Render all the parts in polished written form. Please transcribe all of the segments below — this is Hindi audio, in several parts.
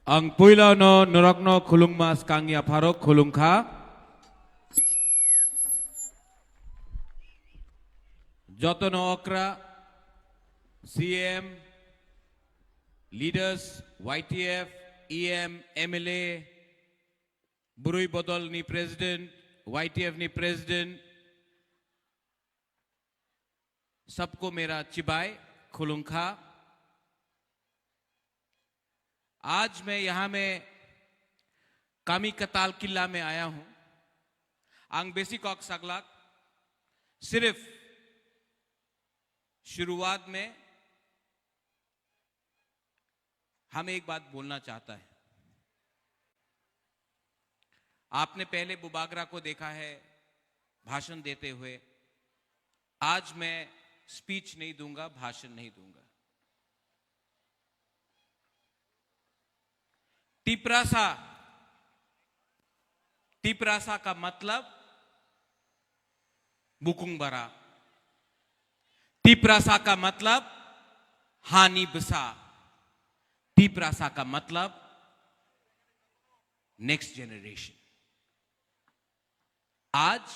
Ang puila no nurakno khulung mas kangia pharok khulung kha. Jotono okra, CM, leaders, YTF, EM, MLA, Burui Bodol ni president, YTF ni president, सबको मेरा चिबाय खुलुंखा। आज मैं यहां में कामी कताल किला में आया हूं। आंग बेसिक ऑक सगलाक सिर्फ शुरुआत में हम एक बात बोलना चाहता है। आपने पहले बुबागरा को देखा है भाषण देते हुए। आज मैं स्पीच नहीं दूंगा, भाषण नहीं दूंगा। टिपरासा, टिपरासा का मतलब बुकुंग बरा। टिपरासा का मतलब हानि बसा। टिपरासा का मतलब नेक्स्ट जनरेशन। आज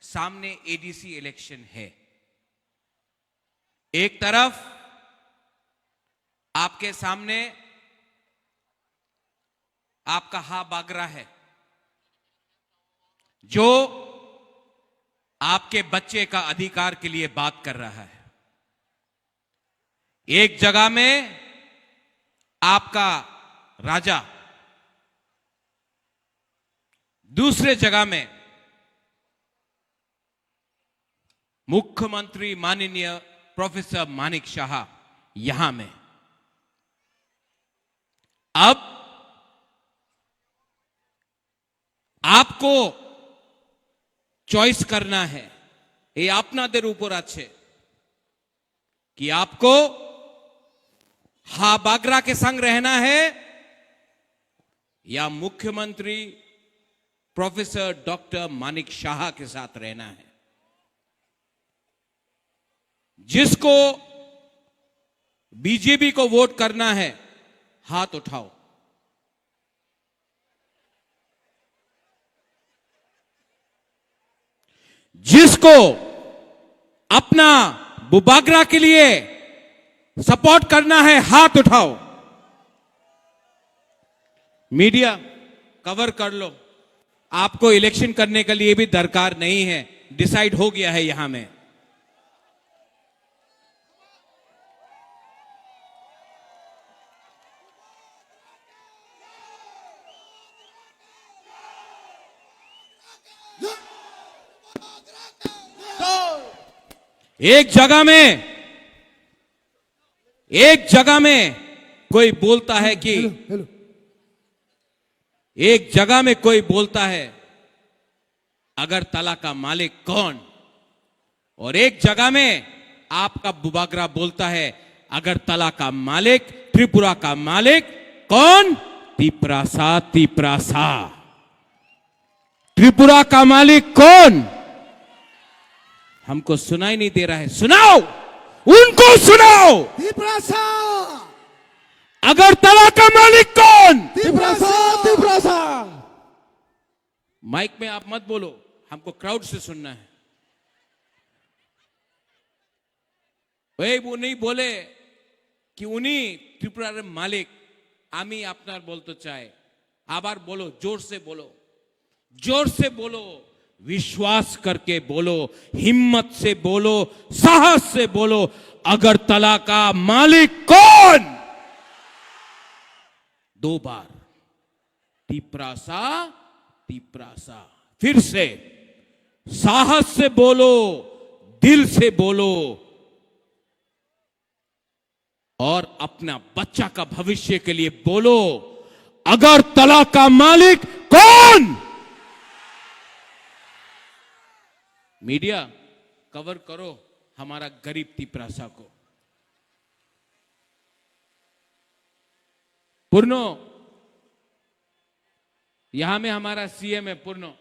सामने एडीसी इलेक्शन है। एक तरफ आपके सामने आपका हा बागरा है, जो आपके बच्चे का अधिकार के लिए बात कर रहा है। एक जगह में आपका राजा, दूसरे जगह में मुख्यमंत्री माननीय प्रोफेसर मानिक शाह यहां में। अब आपको चॉइस करना है, ये आपनादेर ऊपर आछे कि आपको हा बागरा के संग रहना है या मुख्यमंत्री प्रोफेसर डॉक्टर मानिक शाह के साथ रहना है। जिसको बीजेपी को वोट करना है हाथ उठाओ। जिसको अपना बुबागरा के लिए सपोर्ट करना है हाथ उठाओ। मीडिया कवर कर लो। आपको इलेक्शन करने के लिए भी दरकार नहीं है, डिसाइड हो गया है यहां में। एक जगह में कोई बोलता है कि एक जगह में कोई बोलता है अगरतला का मालिक कौन, और एक जगह में आपका बुबागरा बोलता है अगरतला का मालिक, त्रिपुरा का मालिक कौन? तिपरासा। तिपरासा। त्रिपुरा का मालिक कौन? हमको सुनाई नहीं दे रहा है, सुनाओ, उनको सुनाओ। तिपरासा। अगरतला का मालिक कौन? तिपरासा। तिपरासा। माइक में आप मत बोलो, हमको क्राउड से सुनना है। भाई वो नहीं बोले कि उन्हीं त्रिपुरा मालिक आमी आपनार बोलते चाहे। आबार बोलो, जोर से बोलो, जोर से बोलो, विश्वास करके बोलो, हिम्मत से बोलो, साहस से बोलो। अगरतला का मालिक कौन? दो बार। तिपरासा। तिपरासा। फिर से साहस से बोलो, दिल से बोलो, और अपना बच्चा का भविष्य के लिए बोलो। अगरतला का मालिक कौन? मीडिया कवर करो हमारा गरीब तिपरासा को। पूर्णो, यहां में हमारा सीएम है पूर्णो,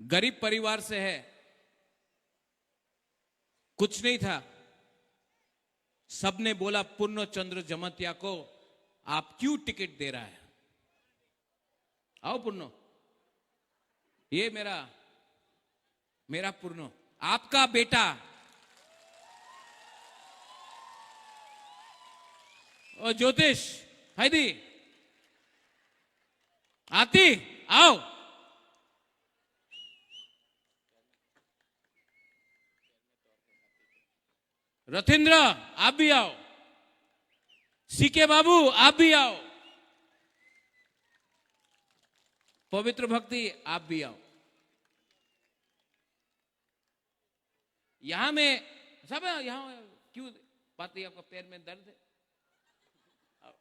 गरीब परिवार से है, कुछ नहीं था, सबने बोला पूर्ण चंद्र जमतिया को आप क्यों टिकट दे रहा है? आओ पूर्ण, ये मेरा पूर्ण, आपका बेटा और ज्योतिष हैदी आती, आओ। रथिंद्र आप भी आओ, सीके बाबू आप भी आओ, पवित्र भक्ति आप भी आओ। यहां में सब यहां क्यों बात है? आपका पैर में दर्द है? आओ।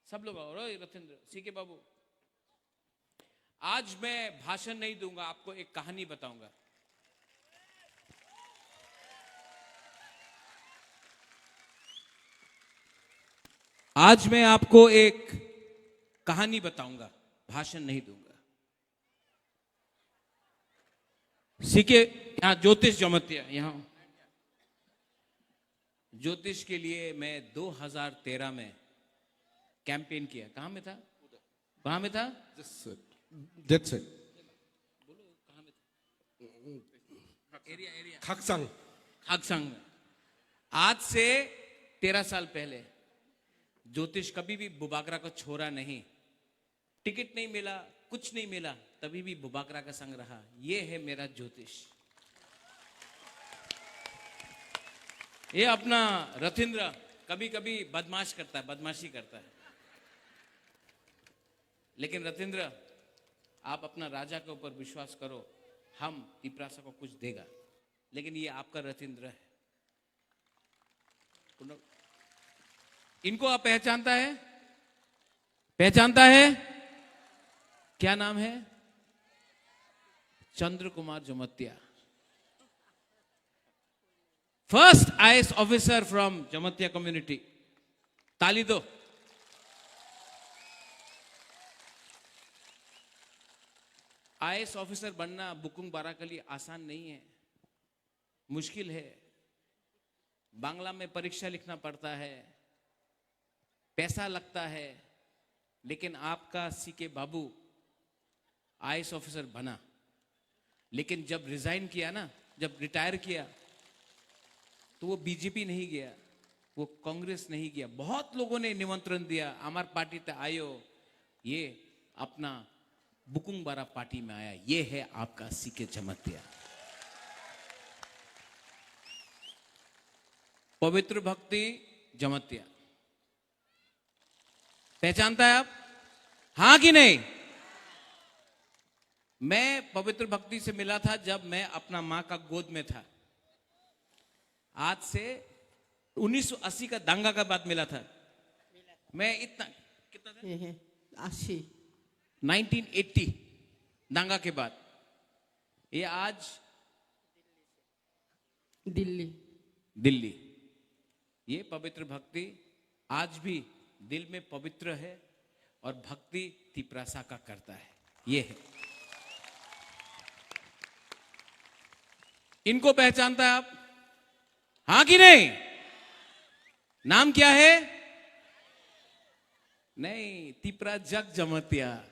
सब लोग आओ। रथिंद्र, सीके बाबू, आज मैं भाषण नहीं दूंगा, आपको एक कहानी बताऊंगा। आज मैं आपको एक कहानी बताऊंगा, भाषण नहीं दूंगा। सीके यहां ज्योतिष जमतिया, यहां ज्योतिष के लिए मैं 2013 में कैंपेन किया। कहां में था? कहां में था? That's it. बोलो कहां में था? एरिया खाकसांग में। आज से 13 साल पहले ज्योतिष कभी भी बुबागरा को छोड़ा नहीं। टिकट नहीं मिला, कुछ नहीं मिला, तभी भी बुबागरा का संग रहा। ये है मेरा ज्योतिष। ये अपना रथिंद्र कभी कभी बदमाशी करता है, लेकिन रथिंद्र आप अपना राजा के ऊपर विश्वास करो, हम तिपरासा को कुछ देगा। लेकिन ये आपका रथिंद्र है। इनको आप पहचानता है? क्या नाम है? Chandra Kumar Jamatia, first IAS officer from Jamatia community. ताली दो। आईएएस ऑफिसर बनना बुकुंग बारा के लिए आसान नहीं है, मुश्किल है। बांग्ला में परीक्षा लिखना पड़ता है, पैसा लगता है। लेकिन आपका सीके बाबू आईएएस ऑफिसर बना, लेकिन जब रिजाइन किया ना, जब रिटायर किया, तो वो बीजेपी नहीं गया, वो कांग्रेस नहीं गया। बहुत लोगों ने निमंत्रण दिया, हमार पार्टी ते आयो, ये अपना बुकुंग बारा पार्टी में आया। ये है आपका सीके जमतिया। पवित्र भक्ति जमतिया, पहचानता है आप? हां कि नहीं? मैं पवित्र भक्ति से मिला था जब मैं अपना मां का गोद में था। आज से 1980 का दंगा का बाद मिला था। मैं इतना कितना था? 80। 1980 दंगा के बाद। ये आज दिल्ली। ये पवित्र भक्ति आज भी दिल में पवित्र है और भक्ति तिपरासा का करता है। ये है। इनको पहचानता है आप? हां कि नहीं? नाम क्या है? नहीं, तिपरा जग जमतिया।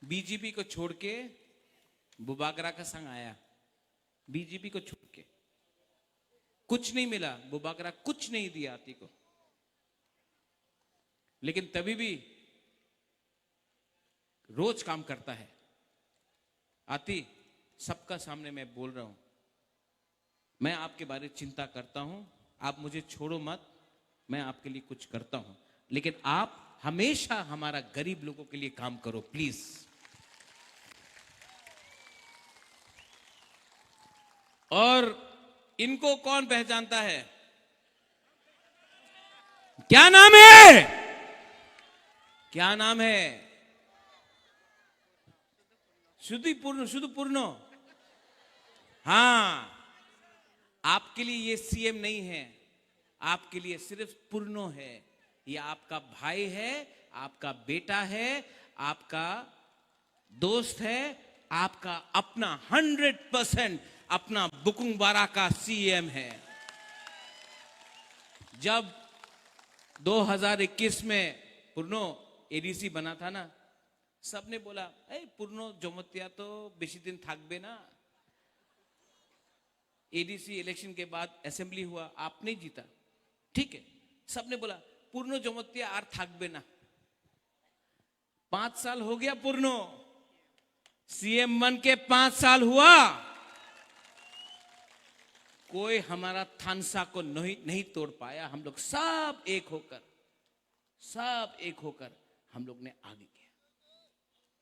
बीजेपी को छोड़ के बुबागरा का संग आया। बीजेपी को छोड़ के कुछ नहीं मिला, बुबागरा कुछ नहीं दिया आती को, लेकिन तभी भी रोज काम करता है। आती, सबका सामने मैं बोल रहा हूं, मैं आपके बारे में चिंता करता हूं, आप मुझे छोड़ो मत, मैं आपके लिए कुछ करता हूं, लेकिन आप हमेशा हमारा गरीब लोगों के लिए काम करो प्लीज। और इनको कौन पहचानता है? क्या नाम है? क्या नाम है? शुद्धपूर्ण। हाँ, आपके लिए ये सीएम नहीं है, आपके लिए सिर्फ पूर्णो है। ये आपका भाई है, आपका बेटा है, आपका दोस्त है, आपका अपना 100% अपना बुकुंग बारा का सीएम है। जब 2021 में पूर्णो एडीसी बना था ना, सबने बोला पूर्णो जमतिया तो बेशी दिन थाकबे ना। एडीसी इलेक्शन के बाद असेंबली हुआ, आपने जीता, ठीक है। सबने बोला पूर्णो जमतिया आर थाकबे ना। 5 साल हो गया पूर्णो, सीएम बन के 5 साल हुआ, कोई हमारा थानसा को नहीं तोड़ पाया। हम लोग सब एक होकर हम लोग ने आगे किया।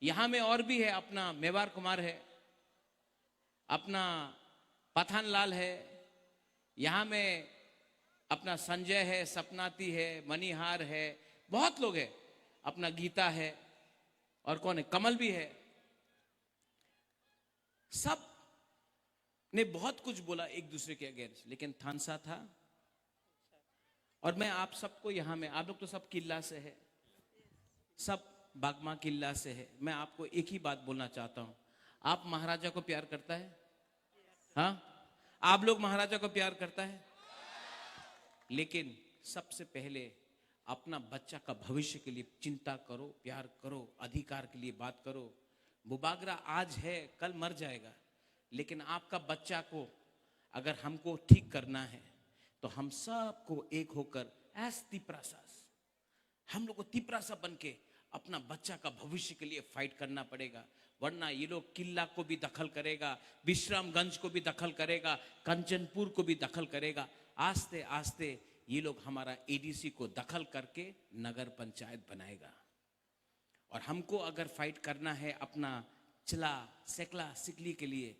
यहां में और भी है, अपना मेवार कुमार है, अपना पठान लाल है, यहां में अपना संजय है, सपनाती है, मणिहार है, बहुत लोग है, अपना गीता है, और कौन है, कमल भी है। सब ने बहुत कुछ बोला एक दूसरे के अगेंस्ट, लेकिन थानसा था। और मैं आप सबको यहां में, आप लोग तो सब किला से है, सब बागमा किला से है। मैं आपको एक ही बात बोलना चाहता हूं, आप महाराजा को प्यार करता है? हाँ, आप लोग महाराजा को प्यार करता है? लेकिन सबसे पहले अपना बच्चा का भविष्य के लिए चिंता करो, प्यार करो, अधिकार के लिए बात करो। बुबागरा आज है, कल मर जाएगा, लेकिन आपका बच्चा को अगर हमको ठीक करना है तो हम सबको एक होकर एस तिपरासास, हम लोग को तिपरासा बन के अपना बच्चा का भविष्य के लिए फाइट करना पड़ेगा। वरना ये लोग किला को भी दखल करेगा, विश्रामगंज को भी दखल करेगा, कंचनपुर को भी दखल करेगा। आस्ते आस्ते ये लोग हमारा एडीसी को दखल करके नगर पंचायत बनाएगा। और हमको अगर फाइट करना है अपना चिला सेकला सिकली के लिए,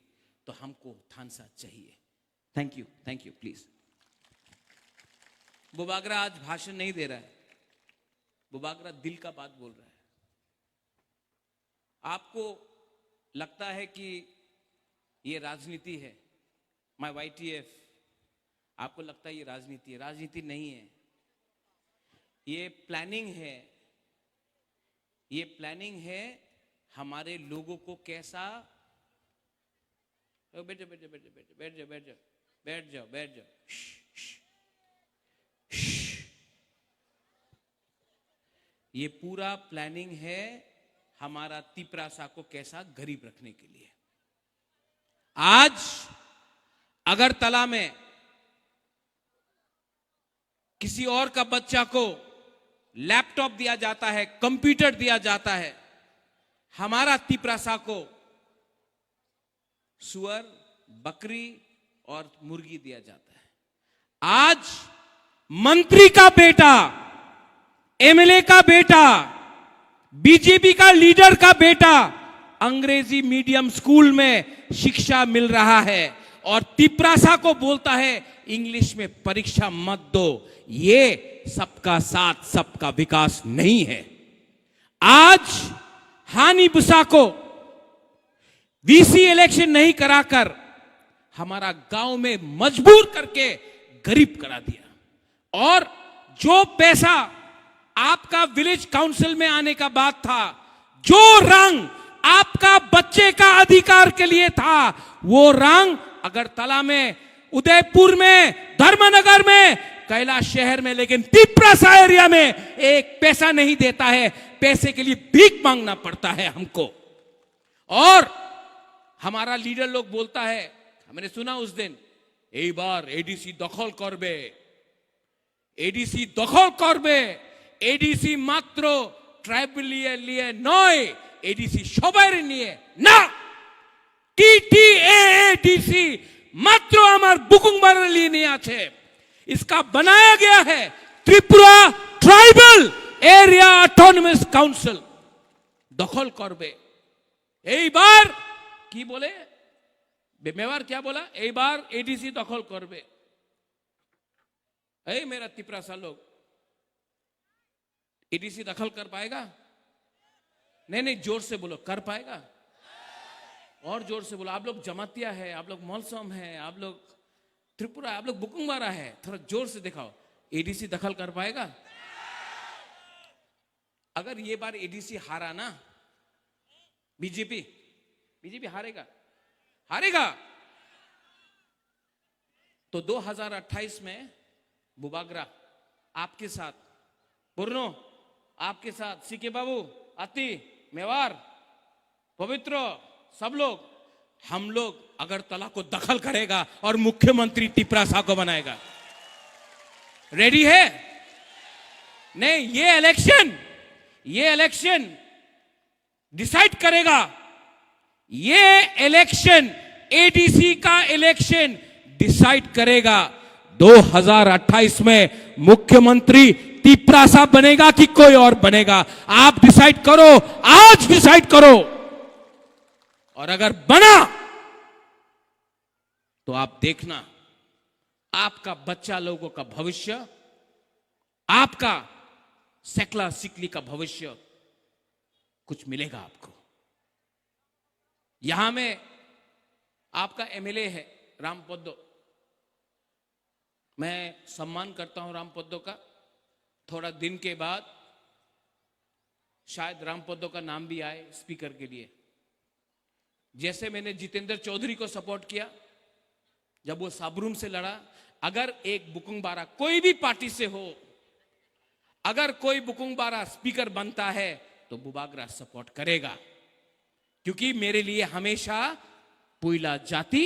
तो हमको थानसा चाहिए। Thank you please. बुबागरा आज भाषण नहीं दे रहा है, बुबागरा दिल का बात बोल रहा है। आपको लगता है कि ये राजनीति है, माय वाईटीएफ, आपको लगता है ये राजनीति है, राजनीति नहीं है, ये प्लानिंग है। ये प्लानिंग है हमारे लोगों को कैसा, बैठ जाओ। ये पूरा प्लानिंग है हमारा तिपरासा को कैसा गरीब रखने के लिए। आज अगरतला में किसी और का बच्चा को लैपटॉप दिया जाता है, कंप्यूटर दिया जाता है, हमारा तिपरासा को सुअर, बकरी और मुर्गी दिया जाता है। आज मंत्री का बेटा, एमएलए का बेटा, बीजेपी का लीडर का बेटा अंग्रेजी मीडियम स्कूल में शिक्षा मिल रहा है और तिपरासा को बोलता है इंग्लिश में परीक्षा मत दो। ये सबका साथ सबका विकास नहीं है। आज हानि बुसा को वीसी इलेक्शन नहीं कराकर हमारा गांव में मजबूर करके गरीब करा दिया। और जो पैसा आपका विलेज काउंसिल में आने का बात था, जो रंग आपका बच्चे का अधिकार के लिए था, वो रंग अगरतला में, उदयपुर में, धर्मनगर में, कैलाश शहर में, लेकिन तिपरासा एरिया में एक पैसा नहीं देता है। पैसे के लिए भीख मांगना पड़ता है हमको। और हमारा लीडर लोग बोलता है, मैंने सुना उस दिन, এই বার এডিসি দখল করবে, এডিসি দখল করবে, এডিসি মাত্র ট্রাইবেলিয়ার নিয়ে নয়, এডিসি সবার নিয়ে না, टीटीएडीसी मात्र আমার বুকুংবারের लिए नहीं আছে। इसका बनाया गया है Tripura tribal area autonomous council दखल करबे। এই বার কি बोले मेवार, क्या बोला, এই বার एडीसी दखल करबे। ऐ मेरा तिपरासा लोग, एडीसी दखल कर पाएगा? नहीं, जोर से बोलो, कर पाएगा? और जोर से बोलो। आप लोग जमातिया है, आप लोग मौलसम है, आप लोग त्रिपुरा, आप लोग बुकुंबारा है, थोड़ा जोर से दिखाओ। एडीसी दखल कर पाएगा? अगर ये बार एडीसी हारा ना, बीजेपी हारेगा तो 2028 में बुबागरा आपके साथ, पूर्णो आपके साथ, सीके बाबू, अति, मेवार, पवित्र, सब लोग, हम लोग अगरतला को दखल करेगा और मुख्यमंत्री टिपरासा को बनाएगा। रेडी है? नहीं, ये इलेक्शन डिसाइड करेगा। ये इलेक्शन, एडीसी का इलेक्शन डिसाइड करेगा 2028 में मुख्यमंत्री टिपरासा बनेगा कि कोई और बनेगा। आप डिसाइड करो, आज डिसाइड करो। और अगर बना तो आप देखना, आपका बच्चा लोगों का भविष्य, आपका सेकला सिकली का भविष्य कुछ मिलेगा आपको। यहां में आपका एमएलए है राम पोद्दो, मैं सम्मान करता हूं राम पोद्दो का। थोड़ा दिन के बाद शायद राम पोद्दो का नाम भी आए स्पीकर के लिए। जैसे मैंने जितेंद्र चौधरी को सपोर्ट किया जब वो साबरूम से लड़ा। अगर एक बुकुंग बारा कोई भी पार्टी से हो, अगर कोई बुकुंग बारा स्पीकर बनता है तो बुबागरा सपोर्ट करेगा, क्योंकि मेरे लिए हमेशा पुइला जाति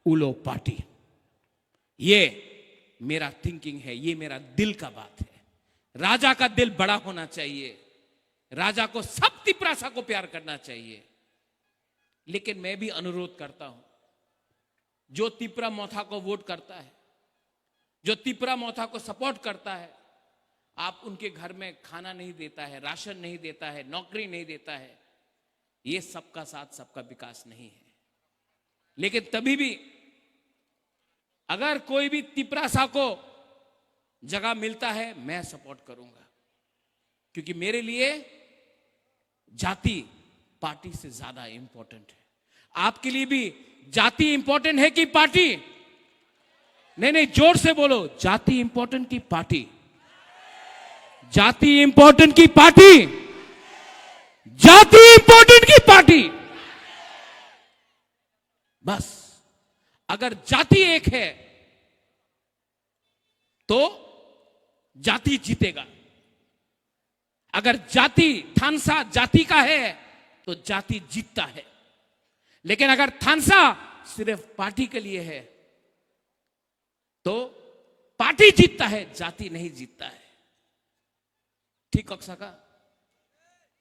उलो पार्टी, ये मेरा थिंकिंग है, ये मेरा दिल का बात है। राजा का दिल बड़ा होना चाहिए, राजा को सब टिपरासा को प्यार करना चाहिए। लेकिन मैं भी अनुरोध करता हूं, जो तिपरा मोथा को वोट करता है, जो तिपरा मोथा को सपोर्ट करता है, आप उनके घर में खाना नहीं देता है, राशन नहीं देता है, नौकरी नहीं देता है, ये सबका साथ सबका विकास नहीं है। लेकिन तभी भी अगर कोई भी टिपरासा को जगह मिलता है, मैं सपोर्ट करूंगा, क्योंकि मेरे लिए जाति पार्टी से ज्यादा इंपॉर्टेंट है। आपके लिए भी जाति इंपॉर्टेंट है कि पार्टी? नहीं, जोर से बोलो, जाति इंपॉर्टेंट की पार्टी? जाति इंपॉर्टेंट की पार्टी? जाति इंपॉर्टेंट की पार्टी? बस अगर जाति एक है तो जाति जीतेगा। अगर जाति थानसा जाति का है तो जाति जीतता है। लेकिन अगर थानसा सिर्फ पार्टी के लिए है तो पार्टी जीतता है, जाति नहीं जीतता है। ठीक कक्षा का?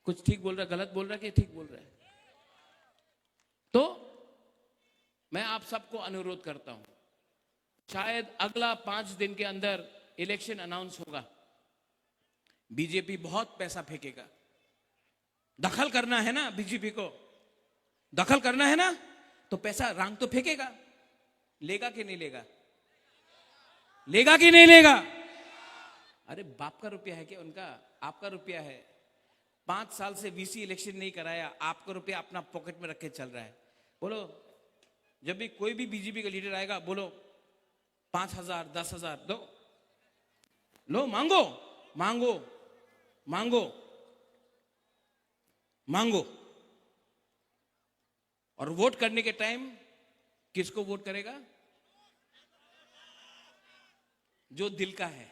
कुछ ठीक बोल रहा, गलत बोल रहा कि ठीक बोल रहा है? तो मैं आप सबको अनुरोध करता हूं, शायद अगला 5 दिन के अंदर इलेक्शन अनाउंस होगा। बीजेपी बहुत पैसा फेंकेगा। दखल करना है ना, बीजेपी को दखल करना है ना, तो पैसा रांग तो फेंकेगा। लेगा कि नहीं लेगा? लेगा कि नहीं लेगा? अरे बाप का रुपया है क्या उनका? आपका रुपया है। 5 साल से वीसी इलेक्शन नहीं कराया, आपका रुपया अपना पॉकेट में रख के चल रहा है। बोलो, जब भी कोई भी बीजेपी का लीडर आएगा, बोलो 5,000 10,000 दो, लो, मांगो मांगो मांगो मांगो। और वोट करने के टाइम किसको वोट करेगा? जो दिल का है।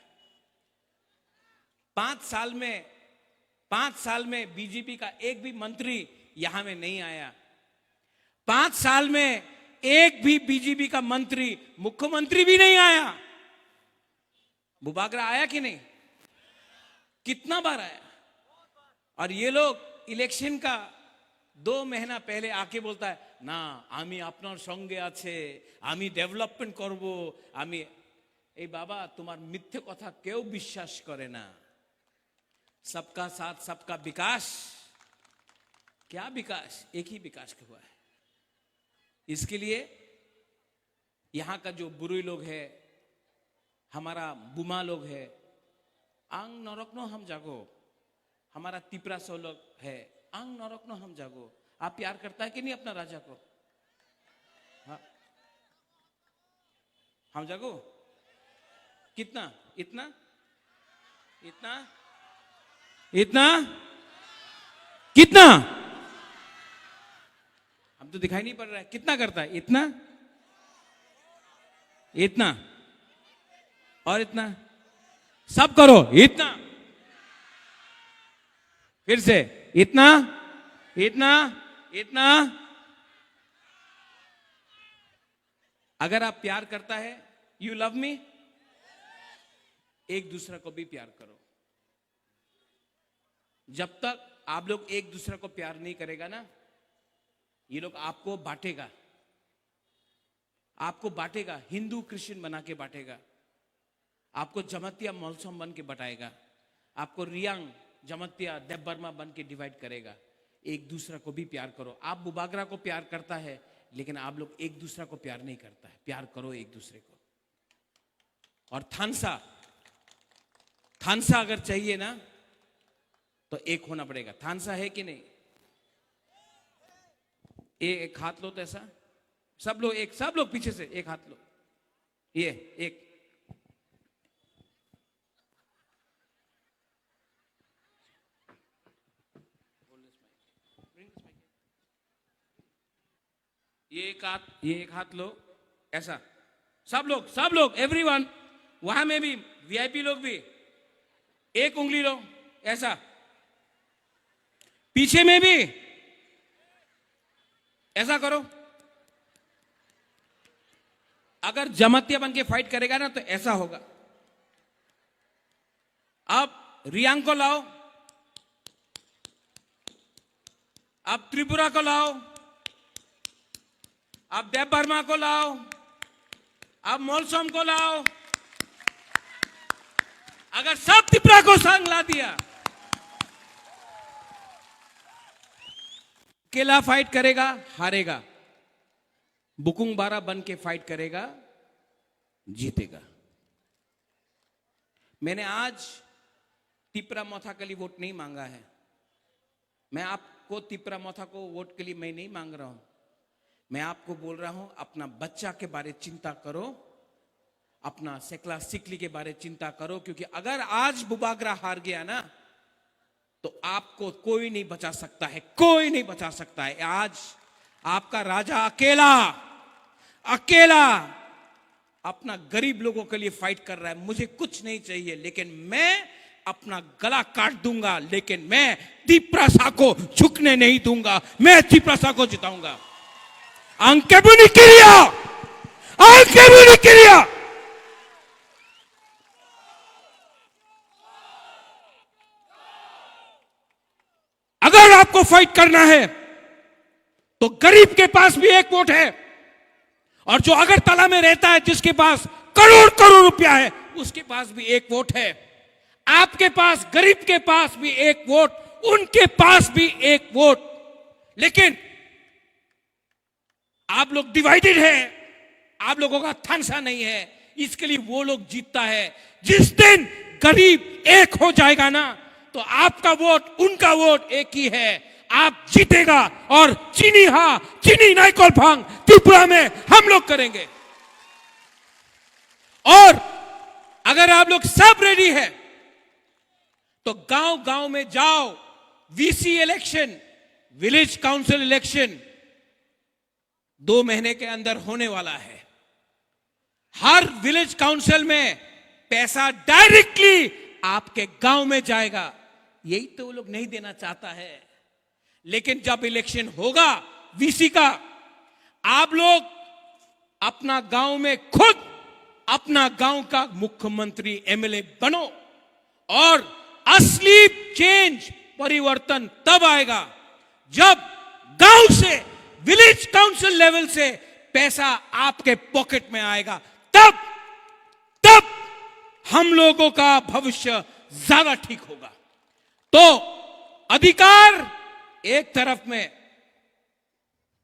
5 साल में बीजेपी का एक भी मंत्री यहां में नहीं आया। 5 साल में एक भी बीजेपी का मंत्री, मुख्यमंत्री भी नहीं आया। बुबागरा आया कि नहीं? कितना बार आया? और ये लोग इलेक्शन का 2 महीना पहले आके बोलता है ना, आमी आपनार संगे आछे, आमी डेवलपमेंट करबो, आमी। ए बाबा, तुम्हार मिथ्ये कथा केउ विश्वास करे ना। सबका साथ सबका विकास, क्या विकास? एक ही विकास हुआ है। इसके लिए यहां का जो बुरुई लोग है, हमारा बुमा लोग है, आंग नरकनो हम जागो, हमारा तिपरासो लोग है, आंग नरकनो हम जागो। आप प्यार करता है कि नहीं अपना राजा को? हाँ, हम जागो कितना? इतना इतना इतना कितना? हम तो दिखाई नहीं पड़ रहा है। कितना करता है? इतना, इतना और इतना। सब करो इतना, फिर से इतना इतना इतना। अगर आप प्यार करता है, यू लव मी, एक दूसरे को भी प्यार करो। जब तक आप लोग एक दूसरे को प्यार नहीं करेगा ना, ये लोग आपको बांटेगा, आपको बांटेगा, हिंदू क्रिश्चियन बना के बांटेगा, आपको जमतिया मौलसम बन के बटाएगा, आपको रियांग जमतिया देवबर्मा बन के डिवाइड करेगा। एक दूसरे को भी प्यार करो। आप बुबागरा को प्यार करता है, लेकिन आप लोग एक दूसरे को प्यार नहीं करता है। प्यार करो एक दूसरे को। और थानसा अगर चाहिए ना, तो एक होना पड़ेगा। थानसा है कि नहीं? एक हाथ लो तो ऐसा, सब लोग पीछे से एक हाथ लो, ये एक। ये एक हाथ लो ऐसा, सब लोग एवरीवन, वहां में भी वीआईपी लोग भी एक उंगली लो ऐसा, पीछे में भी ऐसा करो। अगर जमतिया बन के फाइट करेगा ना, तो ऐसा होगा। अब रियांग को लाओ, अब त्रिपुरा को लाओ, अब देवबर्मा को लाओ, अब मोलसोम को लाओ। अगर सब त्रिपुरा को संग ला दिया, अकेला फाइट करेगा, हारेगा। बुकुंग बारा बन के फाइट करेगा, जीतेगा। मैंने आज तिपरा मोथा के लिए वोट नहीं मांगा है। मैं आपको तिपरा मोथा को वोट के लिए मैं नहीं मांग रहा हूं। मैं आपको बोल रहा हूं, अपना बच्चा के बारे चिंता करो, अपना सेकला सिकली के बारे चिंता करो। क्योंकि अगर आज बुबागरा हार गया ना, तो आपको कोई नहीं बचा सकता है, कोई नहीं बचा सकता है। आज आपका राजा अकेला अपना गरीब लोगों के लिए फाइट कर रहा है। मुझे कुछ नहीं चाहिए, लेकिन मैं अपना गला काट दूंगा, लेकिन मैं तिपरासा को झुकने नहीं दूंगा। मैं तिपरासा को जिताऊंगा। Anche Bunikiria! अगर आपको फाइट करना है, तो गरीब के पास भी एक वोट है, और जो अगरतला में रहता है, जिसके पास करोड़ करोड़ रुपया है, उसके पास भी एक वोट है। आपके पास, गरीब के पास भी एक वोट, उनके पास भी एक वोट। लेकिन आप लोग डिवाइडेड है, आप लोगों का थानसा नहीं है, इसके लिए वो लोग जीतता है। जिस दिन गरीब एक हो जाएगा ना, तो आपका वोट, उनका वोट एक ही है, आप जीतेगा। और चीनी नाइकोल भांग त्रिपुरा में हम लोग करेंगे। और अगर आप लोग सब रेडी है, तो गांव गांव में जाओ। VC election, village council election 2 महीने के अंदर होने वाला है। हर विलेज काउंसिल में पैसा डायरेक्टली आपके गांव में जाएगा। यही तो वो लोग नहीं देना चाहता है। लेकिन जब इलेक्शन होगा वीसी का, आप लोग अपना गांव में खुद अपना गांव का मुख्यमंत्री, एमएलए बनो। और असली चेंज, परिवर्तन तब आएगा जब गांव से, विलेज काउंसिल लेवल से पैसा आपके पॉकेट में आएगा। तब हम लोगों का भविष्य ज्यादा ठीक होगा। तो अधिकार एक तरफ में,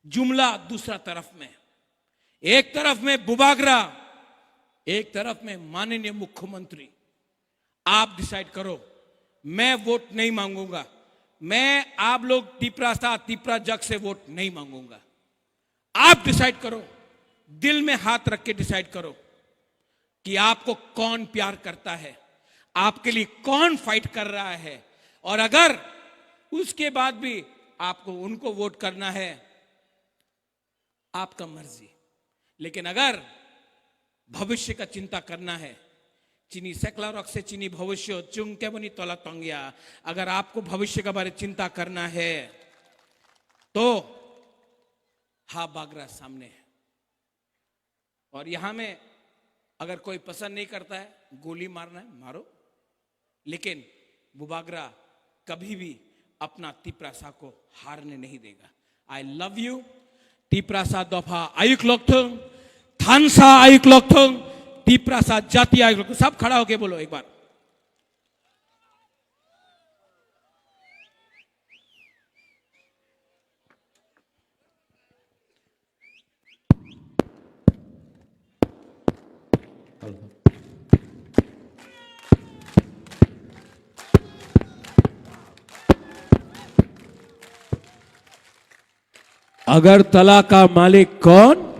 जुमला दूसरा तरफ में। एक तरफ में बुबागरा, एक तरफ में माननीय मुख्यमंत्री। आप डिसाइड करो। मैं वोट नहीं मांगूंगा। मैं आप लोग तिपरा जग से वोट नहीं मांगूंगा। आप डिसाइड करो, दिल में हाथ रख के डिसाइड करो कि आपको कौन प्यार करता है, आपके लिए कौन फाइट कर रहा है। और अगर उसके बाद भी आपको उनको वोट करना है, आपका मर्जी। लेकिन अगर भविष्य का चिंता करना है चिनी सेकला रख से चिनी भविष्य चुंग के बनी तोला तंगिया। अगर आपको भविष्य के बारे चिंता करना है तो हा बागरा सामने है। और यहां में अगर कोई पसंद नहीं करता है गोली मारना है मारो, लेकिन बुबागरा कभी भी अपना तिप्रासा को हारने नहीं देगा। आई लव यू तिप्रासा दफा आयुक लोकथंग, थानसा आयुक लोकथंग, तिप्रासा जाति आयुक लोकथंग। सब खड़ा होके बोलो एक बार। अगरतला का मालिक कौन?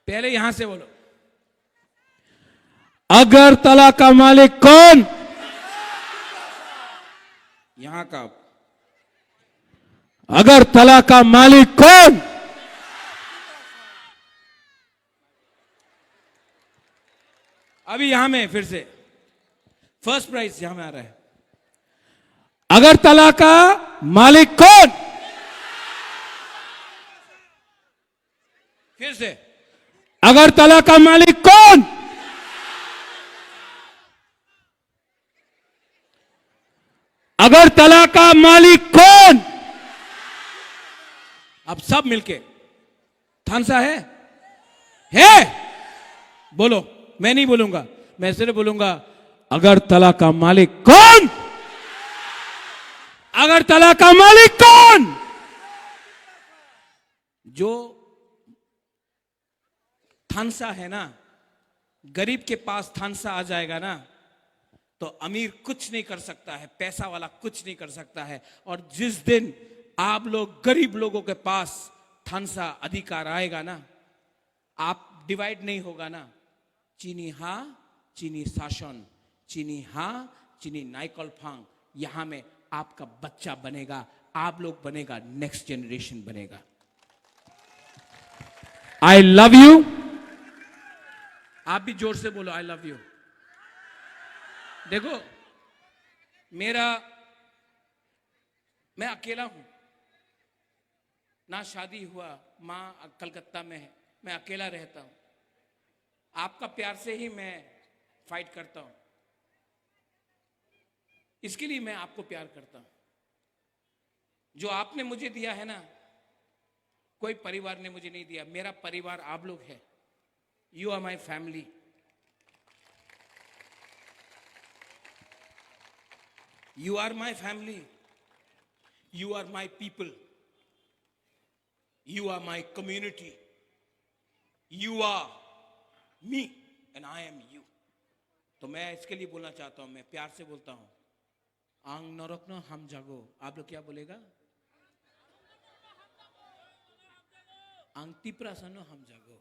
पहले यहां से बोलो। अगरतला का मालिक कौन? यहां का। अगरतला का मालिक कौन? अभी यहां में फिर से फर्स्ट प्राइज यहां में आ रहा है। अगरतला का मालिक कौन? फिर से अगरतला का मालिक कौन? अगरतला का मालिक कौन? अब सब मिलके थानसा है बोलो। मैं नहीं बोलूंगा, मैं सिर्फ बोलूंगा अगरतला का मालिक कौन? अगरतला का मालिक कौन? जो थानसा है ना, गरीब के पास थानसा आ जाएगा ना तो अमीर कुछ नहीं कर सकता है, पैसा वाला कुछ नहीं कर सकता है। और जिस दिन आप लोग गरीब लोगों के पास थानसा अधिकार आएगा ना, आप डिवाइड नहीं होगा ना। चीनी हा चीनी शासन, चीनी हा चीनी नाइकल फांग, यहां में आपका बच्चा बनेगा, आप लोग बनेगा, नेक्स्ट जनरेशन बनेगा। I love you. आप भी जोर से बोलो आई लव यू। देखो मैं अकेला हूं ना, शादी हुआ, मां कलकत्ता में है, मैं अकेला रहता हूं। आपका प्यार से ही मैं फाइट करता हूं, इसके लिए मैं आपको प्यार करता हूं। जो आपने मुझे दिया है ना, कोई परिवार ने मुझे नहीं दिया। मेरा परिवार आप लोग है। You are my family. You are my family, you are my people, you are my community, you are me and I am you. तो मैं इसके लिए बोलना चाहता हूं, मैं प्यार से बोलता हूं, आंग नरक न हम जागो। आप लोग क्या बोलेगा? आंग तिप्रासन हम जागो।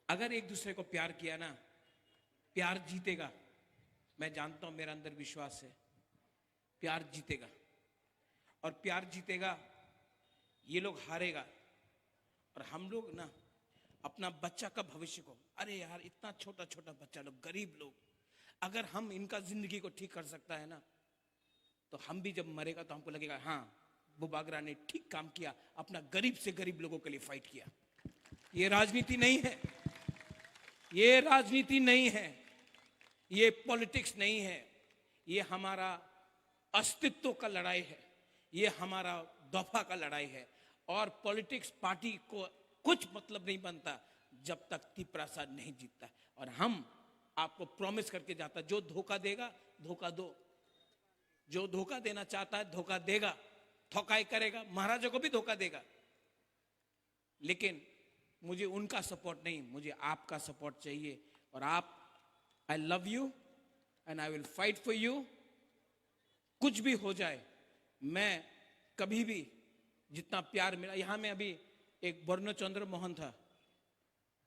अगर एक दूसरे को प्यार किया ना, प्यार जीतेगा। मैं जानता हूं, मेरा अंदर विश्वास है, प्यार जीतेगा। और प्यार जीतेगा, ये लोग हारेगा। और हम लोग ना अपना बच्चा का भविष्य को, अरे यार इतना छोटा छोटा बच्चा लोग, गरीब लोग, अगर हम इनका जिंदगी को ठीक कर सकता है ना, तो हम भी जब मरेगा तो हमको लगेगा हाँ बुबागरा ने ठीक काम किया, अपना गरीब से गरीब लोगों के लिए फाइट किया। ये राजनीति नहीं है, ये राजनीति नहीं है, ये पॉलिटिक्स नहीं है, ये हमारा अस्तित्व का लड़ाई है, ये हमारा दफा का लड़ाई है। और पॉलिटिक्स पार्टी को कुछ मतलब नहीं बनता जब तक तिप्रासा नहीं जीतता। और हम आपको प्रॉमिस करके जाता, जो धोखा देगा धोखा दो, जो धोखा देना चाहता है धोखा देगा, ठोकाई करेगा, महाराजा को भी धोखा देगा। लेकिन मुझे उनका सपोर्ट नहीं, मुझे आपका सपोर्ट चाहिए। और आप, I love you and I will fight for you. कुछ भी हो जाए, मैं कभी भी जितना प्यार मिला, यहां में अभी एक बर्नो चंद्र मोहन था,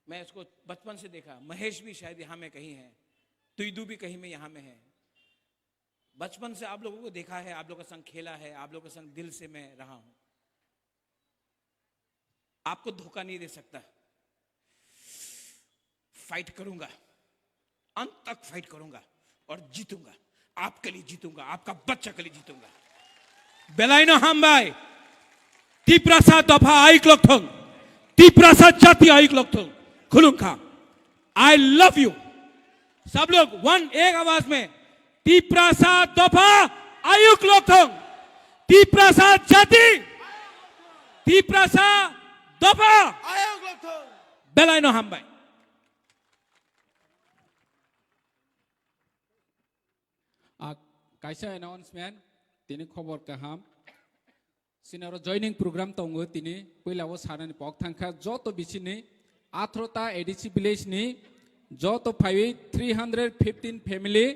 मैं इसको बचपन से देखा। महेश भी शायद यहां में कहीं है, तुइदू भी कहीं में यहां में है। बचपन से आप लोगों को देखा है, आप लोगों के संग खेला है, आप लोगों के संग दिल से मैं रहा हूं। आपको धोखा नहीं दे सकता। फाइट करूंगा, अंत तक फाइट करूंगा और जीतूंगा। आपके लिए जीतूंगा, आपका बच्चा के लिए जीतूंगा। बेलाइनो हामबाय तिप्रासा दफा आइक लक्थों, तिप्रासा जाति आइक लक्थों, खुलुंखा। I love you. सब लोग एक आवाज में तिप्रासा दफा आयुक लक्थों, तिप्रासा जाति, तिप्रासा दफा आयुक लक्थों। बेलाइनो हामबाय। Kaisa announcement tini khobor kaham sinaro joining program tongo tini poilao sanani pok thangkha joto bisini 18ta ADC village ni joto 315 family